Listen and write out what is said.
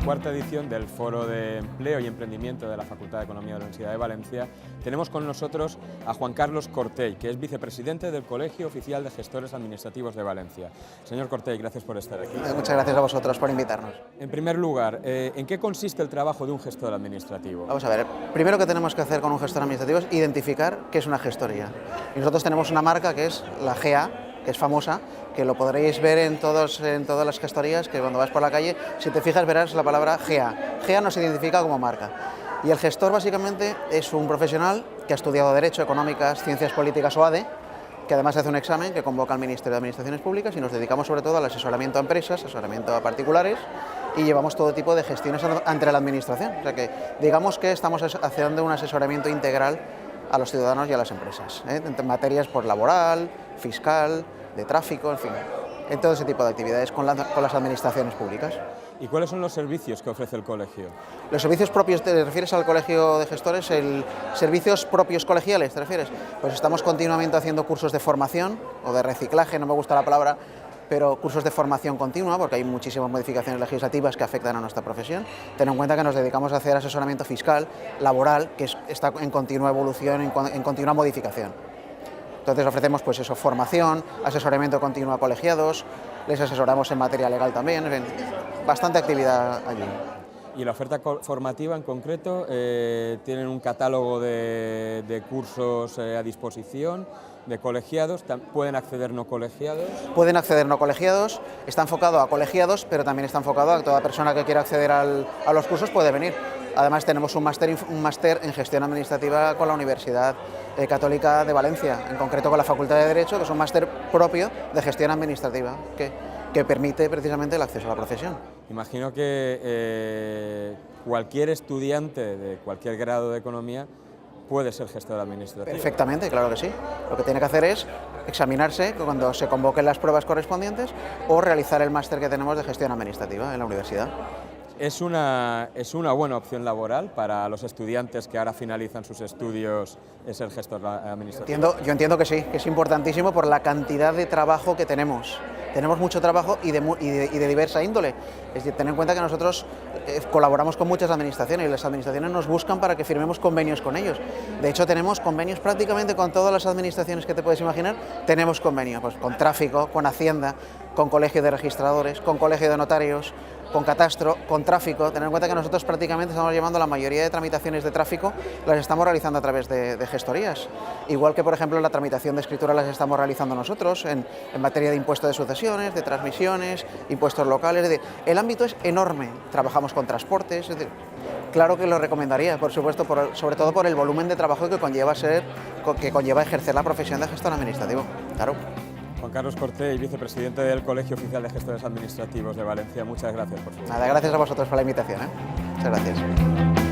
cuarta edición del Foro de Empleo y Emprendimiento de la Facultad de Economía de la Universidad de Valencia, tenemos con nosotros a Juan Carlos Cortell, que es vicepresidente del Colegio Oficial de Gestores Administrativos de Valencia. Señor Cortell, gracias por estar aquí. Muchas gracias a vosotros por invitarnos. En primer lugar, ¿en qué consiste el trabajo de un gestor administrativo? Vamos a ver, primero que tenemos que hacer con un gestor administrativo es identificar qué es una gestoría. Y nosotros tenemos una marca que es la GEA, que es famosa, que lo podréis ver en todas las gestorías, que cuando vas por la calle, si te fijas verás la palabra GEA. GEA nos identifica como marca. Y el gestor básicamente es un profesional que ha estudiado Derecho, Económicas, Ciencias Políticas o ADE, que además hace un examen que convoca al Ministerio de Administraciones Públicas y nos dedicamos sobre todo al asesoramiento a empresas, asesoramiento a particulares y llevamos todo tipo de gestiones ante la Administración. O sea que digamos que estamos haciendo un asesoramiento integral a los ciudadanos y a las empresas, en materias por laboral, fiscal, de tráfico, en fin, en todo ese tipo de actividades con las administraciones públicas. ¿Y cuáles son los servicios que ofrece el colegio? Los servicios propios, ¿te refieres al colegio de gestores? ¿Servicios propios colegiales, te refieres? Pues estamos continuamente haciendo cursos de formación o de reciclaje, no me gusta la palabra, pero cursos de formación continua, porque hay muchísimas modificaciones legislativas que afectan a nuestra profesión. Ten en cuenta que nos dedicamos a hacer asesoramiento fiscal, laboral, que está en continua evolución, en continua modificación. Entonces ofrecemos pues eso, formación, asesoramiento continuo a colegiados, les asesoramos en materia legal también, en fin, bastante actividad allí. ¿Y la oferta formativa en concreto? ¿Tienen un catálogo de cursos a disposición de colegiados? ¿Pueden acceder no colegiados? Pueden acceder no colegiados, está enfocado a colegiados, pero también está enfocado a toda persona que quiera acceder a los cursos puede venir. Además tenemos un máster en gestión administrativa con la Universidad Católica de Valencia, en concreto con la Facultad de Derecho, que es un máster propio de gestión administrativa, que permite precisamente el acceso a la profesión. Imagino que cualquier estudiante de cualquier grado de economía puede ser gestor administrativo. Perfectamente, claro que sí. Lo que tiene que hacer es examinarse cuando se convoquen las pruebas correspondientes o realizar el máster que tenemos de gestión administrativa en la universidad. ¿Es una buena opción laboral para los estudiantes que ahora finalizan sus estudios ser gestor administrativo? Yo entiendo que sí, que es importantísimo por la cantidad de trabajo que tenemos. Tenemos mucho trabajo y de diversa índole. Es decir, ten en cuenta que nosotros colaboramos con muchas administraciones y las administraciones nos buscan para que firmemos convenios con ellos. De hecho, tenemos convenios prácticamente con todas las administraciones que te puedes imaginar. Tenemos convenios pues, con Tráfico, con Hacienda, con Colegio de Registradores, con Colegio de Notarios, con Catastro, con Tráfico. Tener en cuenta que nosotros prácticamente estamos llevando la mayoría de tramitaciones de tráfico, las estamos realizando a través de gestorías. Igual que, por ejemplo, la tramitación de escritura las estamos realizando nosotros en materia de impuestos de sucesiones, de transmisiones, impuestos locales. Es decir, el ámbito es enorme. Trabajamos con transportes. Es decir, claro que lo recomendaría, por supuesto, sobre todo por el volumen de trabajo que conlleva ejercer la profesión de gestor administrativo. Claro. Juan Carlos Cortell, vicepresidente del Colegio Oficial de Gestores Administrativos de Valencia, muchas gracias por su tiempo. Nada, gracias a vosotros por la invitación. Muchas gracias.